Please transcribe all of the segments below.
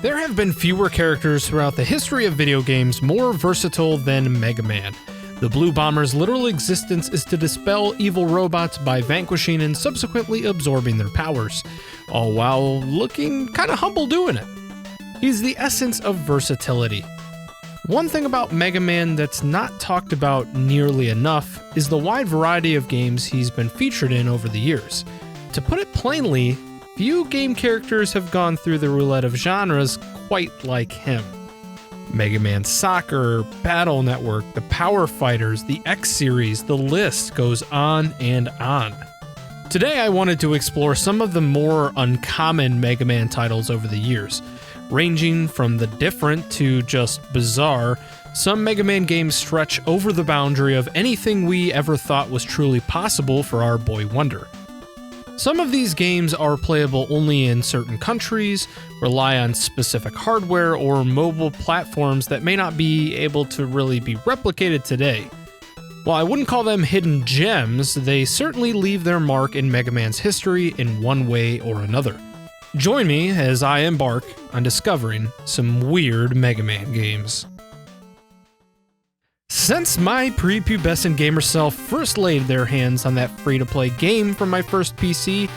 There have been fewer characters throughout the history of video games more versatile than Mega Man. The Blue Bomber's literal existence is to dispel evil robots by vanquishing and subsequently absorbing their powers, all while looking kinda humble doing it. He's the essence of versatility. One thing about Mega Man that's not talked about nearly enough is the wide variety of games he's been featured in over the years. To put it plainly, few game characters have gone through the roulette of genres quite like him. Mega Man Soccer, Battle Network, the Power Fighters, the X-Series, the list goes on and on. Today I wanted to explore some of the more uncommon Mega Man titles over the years. Ranging from the different to just bizarre, some Mega Man games stretch over the boundary of anything we ever thought was truly possible for our boy Wonder. Some of these games are playable only in certain countries, rely on specific hardware or mobile platforms that may not be able to really be replicated today. While I wouldn't call them hidden gems, they certainly leave their mark in Mega Man's history in one way or another. Join me as I embark on discovering some weird Mega Man games. Since my prepubescent gamer self first laid their hands on that free-to-play game from my first PC,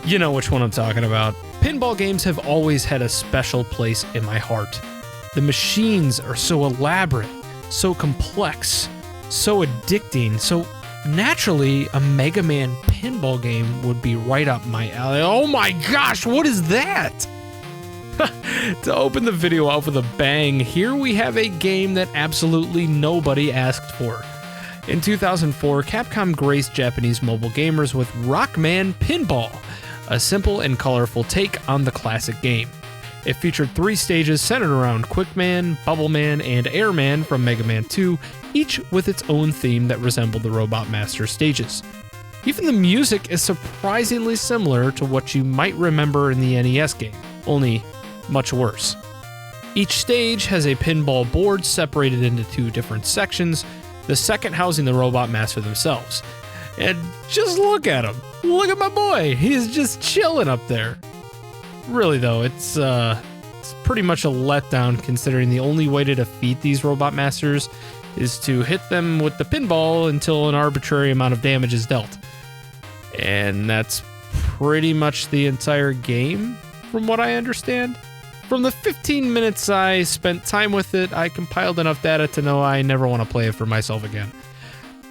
you know which one I'm talking about. Pinball games have always had a special place in my heart. The machines are so elaborate, so complex, so addicting, so naturally a Mega Man pinball game would be right up my alley. Oh my gosh, what is that? To open the video out with a bang, here we have a game that absolutely nobody asked for. In 2004, Capcom graced Japanese mobile gamers with Rockman Pinball, a simple and colorful take on the classic game. It featured 3 stages centered around Quickman, Bubbleman, and Airman from Mega Man 2, each with its own theme that resembled the Robot Master stages. Even the music is surprisingly similar to what you might remember in the NES game, only much worse. Each stage has a pinball board separated into 2 different sections, the second housing the Robot Master themselves. And just look at him. Look at my boy. He's just chilling up there. Really though, it's pretty much a letdown considering the only way to defeat these Robot Masters is to hit them with the pinball until an arbitrary amount of damage is dealt. And that's pretty much the entire game, from what I understand. From the 15 minutes I spent time with it, I compiled enough data to know I never want to play it for myself again.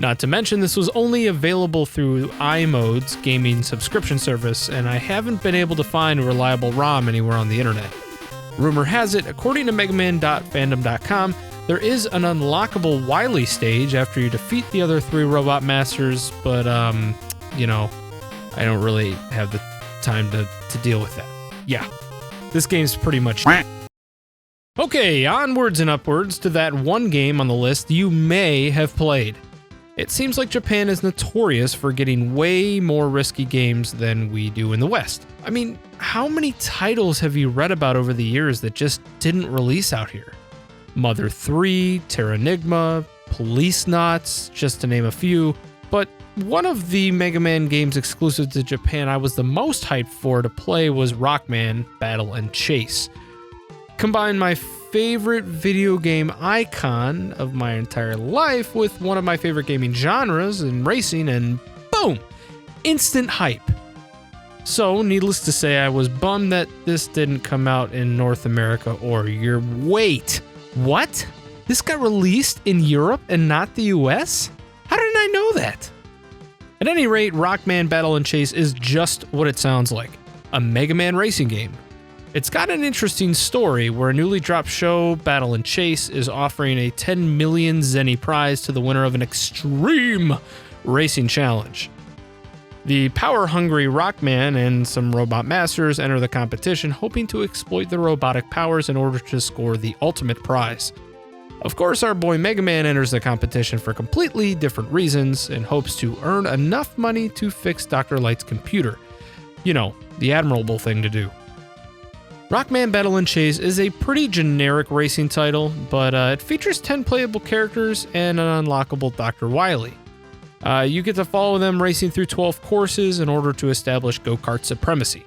Not to mention, this was only available through iMode's gaming subscription service, and I haven't been able to find a reliable ROM anywhere on the internet. Rumor has it, according to megaman.fandom.com, there is an unlockable Wily stage after you defeat the other 3 Robot Masters, but, you know, I don't really have the time to deal with that. Yeah. This game's pretty much Okay, onwards and upwards to that one game on the list you may have played. It seems like Japan is notorious for getting way more risky games than we do in the West. I mean, how many titles have you read about over the years that just didn't release out here? Mother 3, Terranigma, Police Knots, just to name a few, but one of the Mega Man games exclusive to Japan I was the most hyped for to play was Rockman Battle and Chase. Combine my favorite video game icon of my entire life with one of my favorite gaming genres in racing and boom! Instant hype. So, needless to say, I was bummed that this didn't come out in North America or Europe. Wait, what? This got released in Europe and not the US? How didn't I know that? At any rate, Rockman Battle and Chase is just what it sounds like, a Mega Man racing game. It's got an interesting story where a newly dropped show, Battle and Chase, is offering a 10 million zenny prize to the winner of an extreme racing challenge. The power-hungry Rockman and some Robot Masters enter the competition hoping to exploit their robotic powers in order to score the ultimate prize. Of course, our boy Mega Man enters the competition for completely different reasons and hopes to earn enough money to fix Dr. Light's computer. You know, the admirable thing to do. Rockman Battle and Chase is a pretty generic racing title, but it features 10 playable characters and an unlockable Dr. Wily. You get to follow them racing through 12 courses in order to establish go-kart supremacy.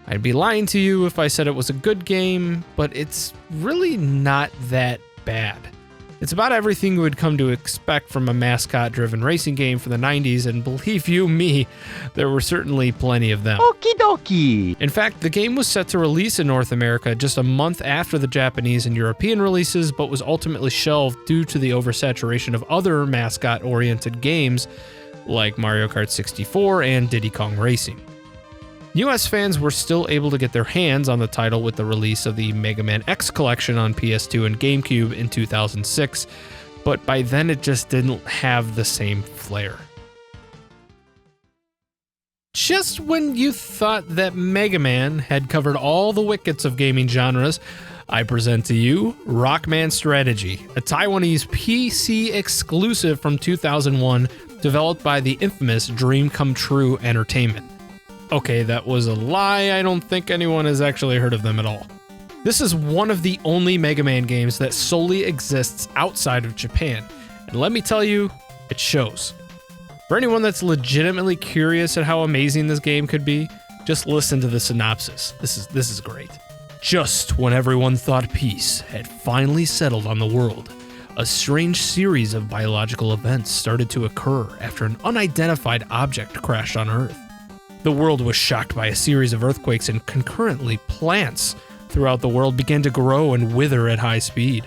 I I'd be lying to you if I said it was a good game, but it's really not that bad. It's about everything you would come to expect from a mascot-driven racing game from the 90s, and believe you me, there were certainly plenty of them. Okie dokie! In fact, the game was set to release in North America just a month after the Japanese and European releases, but was ultimately shelved due to the oversaturation of other mascot-oriented games like Mario Kart 64 and Diddy Kong Racing. US fans were still able to get their hands on the title with the release of the Mega Man X collection on PS2 and GameCube in 2006, but by then it just didn't have the same flair. Just when you thought that Mega Man had covered all the wickets of gaming genres, I present to you Rockman Strategy, a Taiwanese PC exclusive from 2001 developed by the infamous Dream Come True Entertainment. Okay, that was a lie. I don't think anyone has actually heard of them at all. This is one of the only Mega Man games that solely exists outside of Japan, and let me tell you, it shows. For anyone that's legitimately curious at how amazing this game could be, just listen to the synopsis. This is great. Just when everyone thought peace had finally settled on the world, a strange series of biological events started to occur after an unidentified object crashed on Earth. The world was shocked by a series of earthquakes, and concurrently, plants throughout the world began to grow and wither at high speed.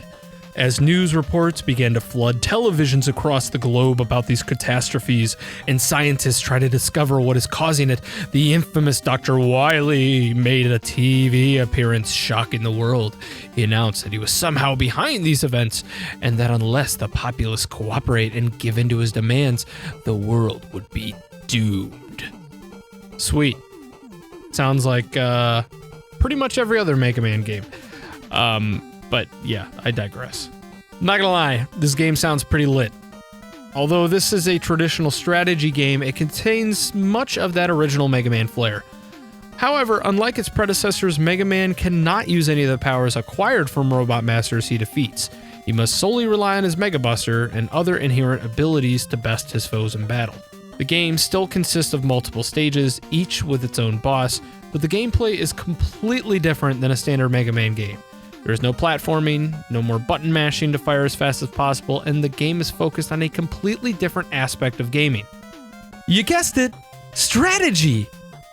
As news reports began to flood televisions across the globe about these catastrophes, and scientists try to discover what is causing it, the infamous Dr. Wily made a TV appearance shocking the world. He announced that he was somehow behind these events, and that unless the populace cooperate and give in to his demands, the world would be doomed. Sweet. Sounds like pretty much every other Mega Man game. But yeah, I digress. Not gonna lie, this game sounds pretty lit. Although this is a traditional strategy game, it contains much of that original Mega Man flair. However, unlike its predecessors, Mega Man cannot use any of the powers acquired from Robot Masters he defeats. He must solely rely on his Mega Buster and other inherent abilities to best his foes in battle. The game still consists of multiple stages, each with its own boss, but the gameplay is completely different than a standard Mega Man game. There is no platforming, no more button mashing to fire as fast as possible, and the game is focused on a completely different aspect of gaming. You guessed it, strategy!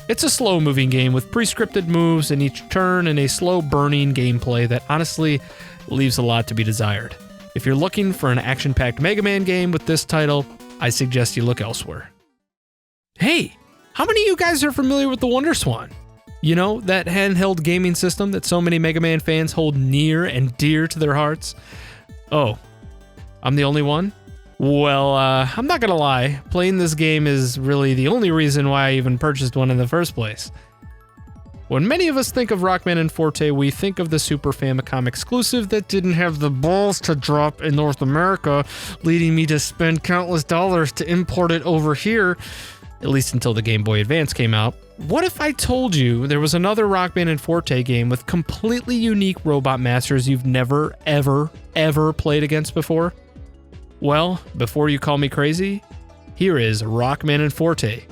It's a slow-moving game with pre-scripted moves in each turn and a slow-burning gameplay that honestly leaves a lot to be desired. If you're looking for an action-packed Mega Man game with this title, I suggest you look elsewhere. Hey, how many of you guys are familiar with the Wonderswan? You know, that handheld gaming system that so many Mega Man fans hold near and dear to their hearts? Oh, I'm the only one? Well, I'm not gonna lie, playing this game is really the only reason why I even purchased one in the first place. When many of us think of Rockman and Forte, we think of the Super Famicom exclusive that didn't have the balls to drop in North America, leading me to spend countless dollars to import it over here, at least until the Game Boy Advance came out. What if I told you there was another Rockman and Forte game with completely unique robot masters you've never, ever played against before? Well, before you call me crazy, here is Rockman and Forte,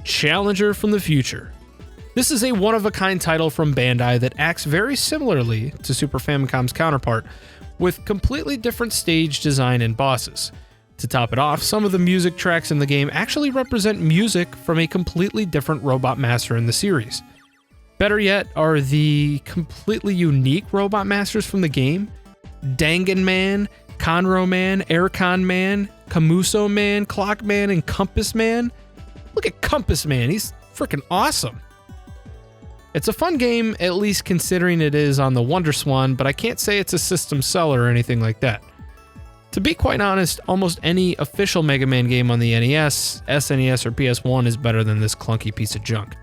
Challenger from the Future. This is a one-of-a-kind title from Bandai that acts very similarly to Super Famicom's counterpart, with completely different stage design and bosses. To top it off, some of the music tracks in the game actually represent music from a completely different Robot Master in the series. Better yet are the completely unique Robot Masters from the game: Dangan Man, Conro Man, Aircon Man, Camuso Man, Clock Man, and Compass Man. Look at Compass Man, he's freaking awesome. It's a fun game, at least considering it is on the Wonderswan, but I can't say it's a system seller or anything like that. To be quite honest, almost any official Mega Man game on the NES, SNES, or PS1 is better than this clunky piece of junk.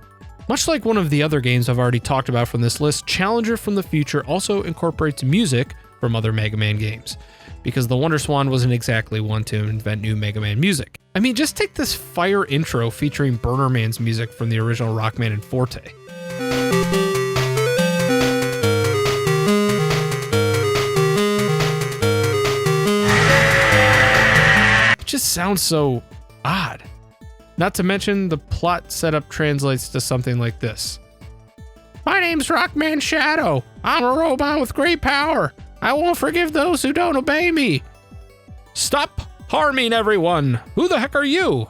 Much like one of the other games I've already talked about from this list, Challenger from the Future also incorporates music from other Mega Man games, because the Wonderswan wasn't exactly one to invent new Mega Man music. I mean, just take this fire intro featuring Burner Man's music from the original Rockman and Forte. It just sounds so odd. Not to mention the plot setup translates to something like this. My name's Rockman Shadow. I'm a robot with great power. I won't forgive those who don't obey me. Stop harming everyone. Who the heck are you?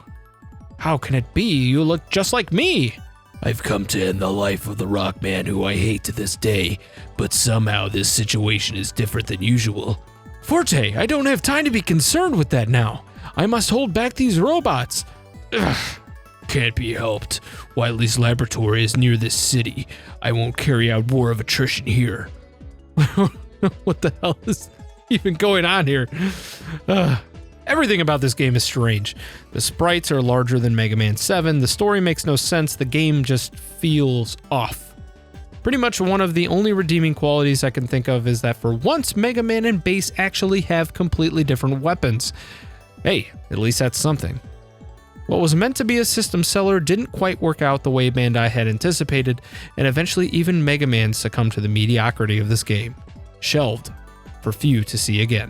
How can it be? You look just like me. I've come to end the life of the Rockman who I hate to this day, but somehow this situation is different than usual. Forte, I don't have time to be concerned with that now. I must hold back these robots. Ugh. Can't be helped. Wily's laboratory is near this city. I won't carry out war of attrition here. What the hell is even going on here? Everything about this game is strange. The sprites are larger than Mega Man 7, the story makes no sense, the game just feels off. Pretty much one of the only redeeming qualities I can think of is that for once, Mega Man and Bass actually have completely different weapons. Hey, at least that's something. What was meant to be a system seller didn't quite work out the way Bandai had anticipated, and eventually even Mega Man succumbed to the mediocrity of this game. Shelved, for few to see again.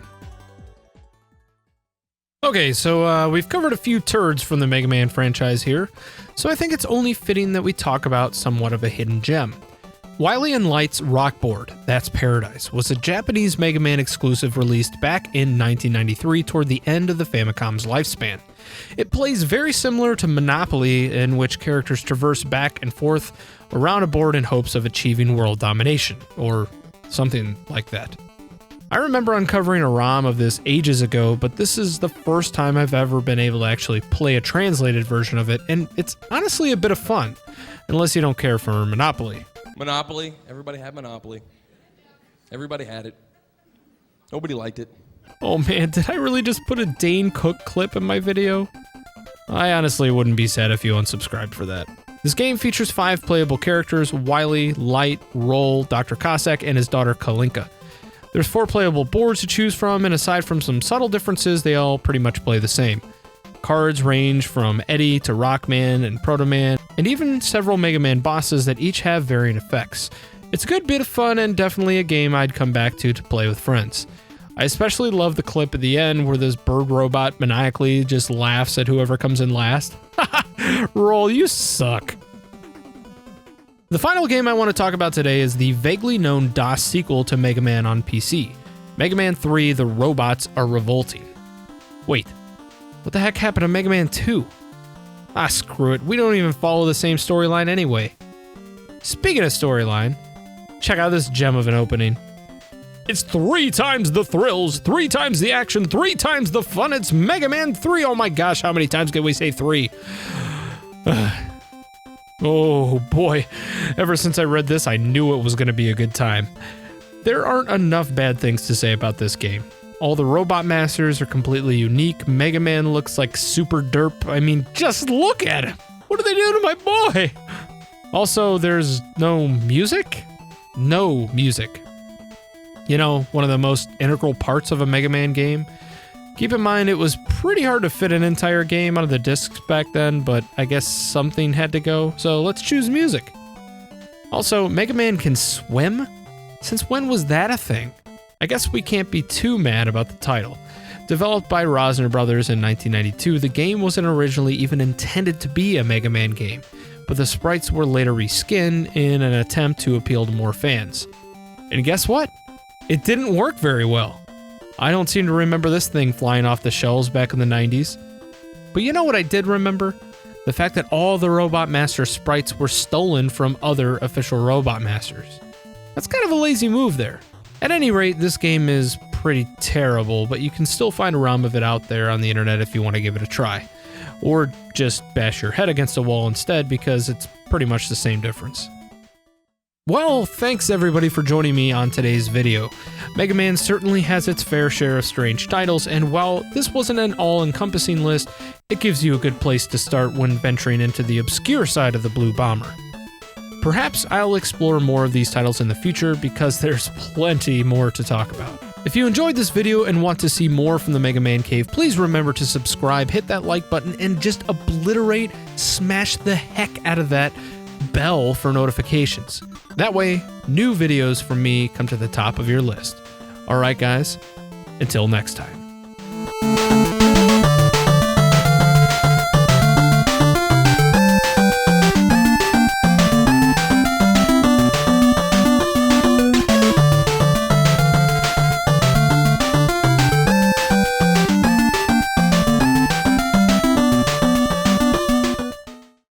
Okay, so we've covered a few turds from the Mega Man franchise here, so I think it's only fitting that we talk about somewhat of a hidden gem. Wily and Light's Rockboard, That's Paradise, was a Japanese Mega Man exclusive released back in 1993 toward the end of the Famicom's lifespan. It plays very similar to Monopoly, in which characters traverse back and forth around a board in hopes of achieving world domination, or something like that. I remember uncovering a ROM of this ages ago, but this is the first time I've ever been able to actually play a translated version of it, and it's honestly a bit of fun, unless you don't care for Monopoly. Monopoly. Everybody had Monopoly. Everybody had it. Nobody liked it. Oh man, did I really just put a Dane Cook clip in my video? I honestly wouldn't be sad if you unsubscribed for that. This game features 5 playable characters: Wily, Light, Roll, Dr. Cossack, and his daughter Kalinka. There's 4 playable boards to choose from, and aside from some subtle differences, they all pretty much play the same. Cards range from Eddie to Rockman and Proto Man, and even several Mega Man bosses that each have varying effects. It's a good bit of fun and definitely a game I'd come back to play with friends. I especially love the clip at the end where this bird robot maniacally just laughs at whoever comes in last. Roll, you suck. The final game I want to talk about today is the vaguely known DOS sequel to Mega Man on PC. Mega Man 3, The Robots Are Revolting. Wait, what the heck happened to Mega Man 2? Ah, screw it, we don't even follow the same storyline anyway. Speaking of storyline, check out this gem of an opening. It's 3 times the thrills, 3 times the action, 3 times the fun. It's Mega Man 3. Oh my gosh, how many times can we say 3? Oh boy, ever since I read this, I knew it was going to be a good time. There aren't enough bad things to say about this game. All the robot masters are completely unique. Mega Man looks like super derp. I mean, just look at him. What are they doing to my boy? Also, there's no music? No music. You know, one of the most integral parts of a Mega Man game. Keep in mind, it was pretty hard to fit an entire game onto the discs back then, but I guess something had to go, so let's choose music. Also, Mega Man can swim? Since when was that a thing? I guess we can't be too mad about the title. Developed by Rosner Brothers in 1992, the game wasn't originally even intended to be a Mega Man game, but the sprites were later reskinned in an attempt to appeal to more fans. And guess what? It didn't work very well. I don't seem to remember this thing flying off the shelves back in the 90s. But you know what I did remember? The fact that all the Robot Master sprites were stolen from other official Robot Masters. That's kind of a lazy move there. At any rate, this game is pretty terrible, but you can still find a ROM of it out there on the internet if you want to give it a try. Or just bash your head against a wall instead, because it's pretty much the same difference. Well, thanks everybody for joining me on today's video. Mega Man certainly has its fair share of strange titles, and while this wasn't an all-encompassing list, it gives you a good place to start when venturing into the obscure side of the Blue Bomber. Perhaps I'll explore more of these titles in the future because there's plenty more to talk about. If you enjoyed this video and want to see more from the Mega Man Cave, please remember to subscribe, hit that like button, and just smash the heck out of that bell for notifications. That way, new videos from me come to the top of your list. Alright guys, until next time.